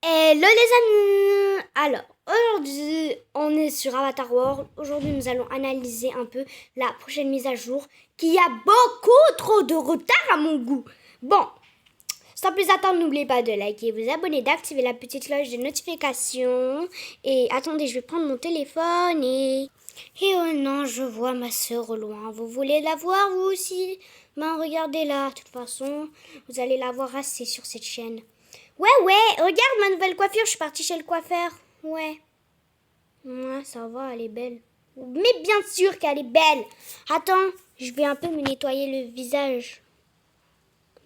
Hello les amis. Alors, aujourd'hui, on est sur Avatar World. Aujourd'hui, nous allons analyser un peu la prochaine mise à jour qui a beaucoup trop de retard à mon goût. Bon, sans plus attendre, n'oubliez pas de liker, vous abonner, d'activer la petite cloche de notification. Et attendez, je vais prendre mon téléphone et oh non, je vois ma soeur au loin. Vous voulez la voir vous aussi? Ben regardez-la. De toute façon, vous allez la voir assez sur cette chaîne. Ouais, regarde ma nouvelle coiffure, je suis partie chez le coiffeur. Ouais, ça va, elle est belle. Mais bien sûr qu'elle est belle. Attends, je vais un peu me nettoyer le visage.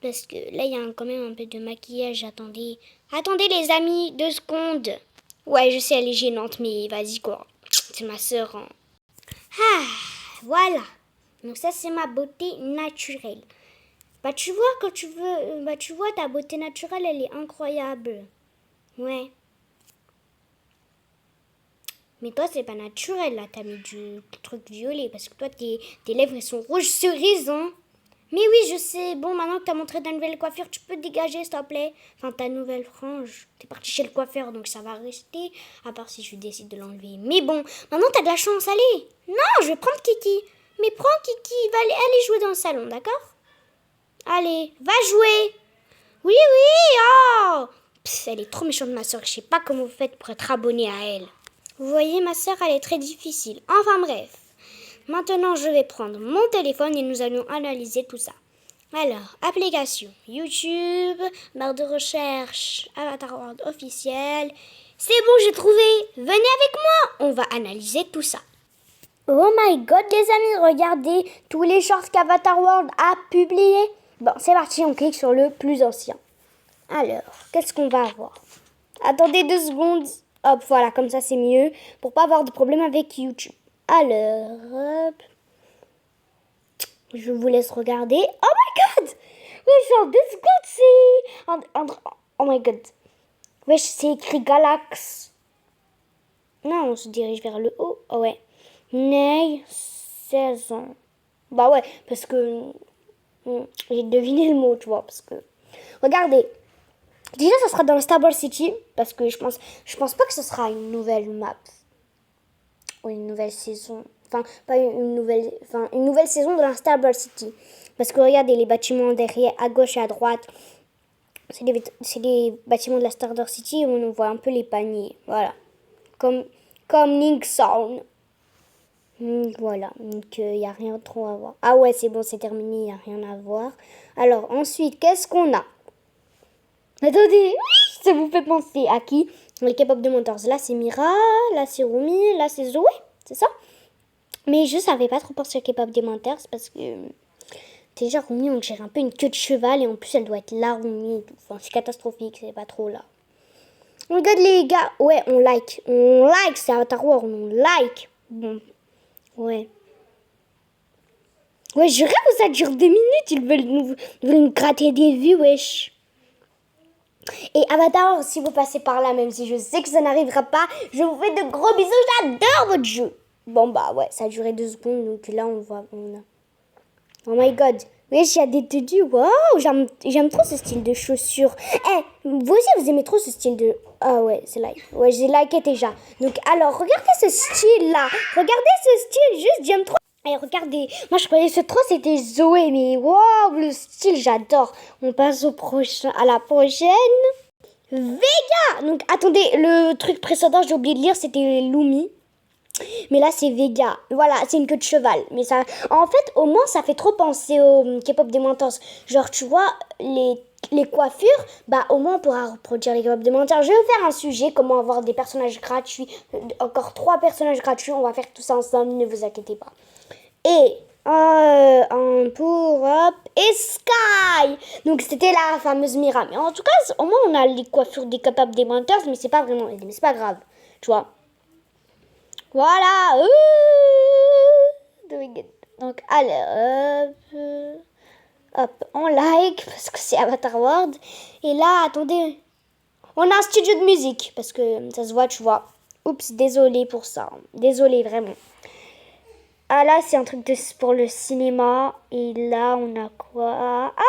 Parce que là, il y a quand même un peu de maquillage. Attendez les amis, 2 secondes. Ouais, je sais, elle est gênante, mais vas-y quoi. C'est ma sœur. Hein. Ah, voilà. Donc ça, c'est ma beauté naturelle. Bah tu vois, quand tu veux, tu vois, ta beauté naturelle, elle est incroyable. Ouais. Mais toi, c'est pas naturel, là. T'as mis du truc violet. Parce que toi, tes lèvres, elles sont rouges cerises, hein. Mais oui, je sais. Bon, maintenant que t'as montré ta nouvelle coiffure, tu peux te dégager, s'il te plaît. Enfin, ta nouvelle frange. T'es parti chez le coiffeur, donc ça va rester. À part si je décide de l'enlever. Mais bon, maintenant, t'as de la chance. Allez. Non, je vais prendre Kiki. Mais prends Kiki. Va aller jouer dans le salon, d'accord? Allez, va jouer. Oui, oh. Pff, elle est trop méchante, ma soeur. Je sais pas comment vous faites pour être abonnée à elle. Vous voyez, ma soeur, elle est très difficile. Enfin bref. Maintenant, je vais prendre mon téléphone et nous allons analyser tout ça. Alors, application, YouTube, barre de recherche, Avatar World officiel. C'est bon, j'ai trouvé. Venez avec moi. On va analyser tout ça. Oh my god, les amis, regardez tous les shorts qu'Avatar World a publiés. Bon, c'est parti, on clique sur le plus ancien. Alors, qu'est-ce qu'on va avoir? Attendez 2 secondes. Hop, voilà, comme ça c'est mieux. Pour pas avoir de problème avec YouTube. Alors, hop. Je vous laisse regarder. Oh my god! Wesh, en 2 secondes, c'est... Oh my god. Wesh, c'est écrit Galax. Non, on se dirige vers le haut. Oh ouais. Ney, 16 ans. Bah ouais, parce que... j'ai deviné le mot, tu vois, parce que... Regardez. Déjà, ça sera dans le Star Wars City, parce que je pense pas que ce sera une nouvelle map. Ou une nouvelle saison. Enfin, pas une nouvelle saison de la Star Wars City. Parce que regardez les bâtiments derrière, à gauche et à droite. C'est des bâtiments de la Star Wars City où on voit un peu les paniers. Voilà. Comme Link Sound. Voilà. Donc, il n'y a rien trop à voir. Ah ouais, c'est bon, c'est terminé, il n'y a rien à voir. Alors, ensuite, qu'est-ce qu'on a? Attendez, ça vous fait penser à qui? Les K-pop de Mentors. Là, c'est Mira, là, c'est Rumi, là, c'est Zoé, c'est ça? Mais je savais pas trop penser à K-pop de Mentors parce que déjà, Rumi, on dirait un peu une queue de cheval et en plus, elle doit être là, Rumi et tout. Enfin, c'est catastrophique, c'est pas trop là. On regarde les gars, ouais, on like, c'est Avatar World, on like. Bon, ouais. Ouais, je rêve que ça dure 2 minutes, ils veulent nous gratter des vues, wesh. Et Avatar, si vous passez par là, même si je sais que ça n'arrivera pas, je vous fais de gros bisous, j'adore votre jeu. Bon bah ouais, ça a duré 2 secondes, donc là on voit, Oh my god, oui, il y a des tenues, waouh, j'aime trop ce style de chaussures. Vous aussi vous aimez trop ce style de... Ah ouais, c'est like, ouais, j'ai liké déjà. Donc alors, regardez ce style là, regardez ce style, juste j'aime trop. Regardez, moi je croyais ce trop c'était Zoé, mais waouh, le style j'adore. On passe à la prochaine. Vega. Donc attendez, le truc précédent j'ai oublié de lire, c'était Lumi. Mais là c'est Vega. Voilà, c'est une queue de cheval. Mais ça, en fait, au moins ça fait trop penser au K-pop des Mentors. Genre tu vois les coiffures, bah au moins on pourra reproduire les K-pop des Mentors. Je vais vous faire un sujet, comment avoir des personnages gratuits, encore 3 personnages gratuits. On va faire tout ça ensemble, ne vous inquiétez pas. Et pour hop et Sky. Donc c'était la fameuse Mira. Mais en tout cas, au moins on a les coiffures des capables des mentors, mais c'est pas vraiment, mais c'est pas grave, tu vois. Voilà. Donc alors hop, on like parce que c'est Avatar World. Et là, attendez, on a un studio de musique parce que ça se voit, tu vois. Oups, désolé pour ça. Désolé vraiment. Ah là, c'est un truc pour le cinéma. Et là, on a quoi? Ah!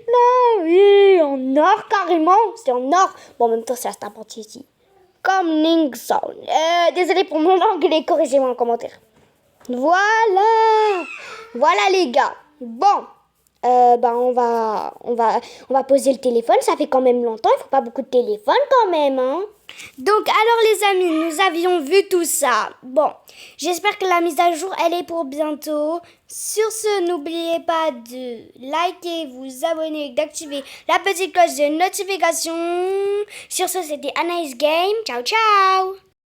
Là, oui, en or carrément. C'est en or. Bon, en même temps, c'est un portier ici. Comme Ningson. Désolé pour mon anglais, corrigez-moi en commentaire. Voilà. Voilà les gars. Bon. On va poser le téléphone. Ça fait quand même longtemps. Il faut pas beaucoup de téléphone quand même, hein. Donc, alors les amis, nous avions vu tout ça. Bon, j'espère que la mise à jour, elle est pour bientôt. Sur ce, n'oubliez pas de liker, vous abonner, d'activer la petite cloche de notification. Sur ce, c'était A Nice Game. Ciao, ciao.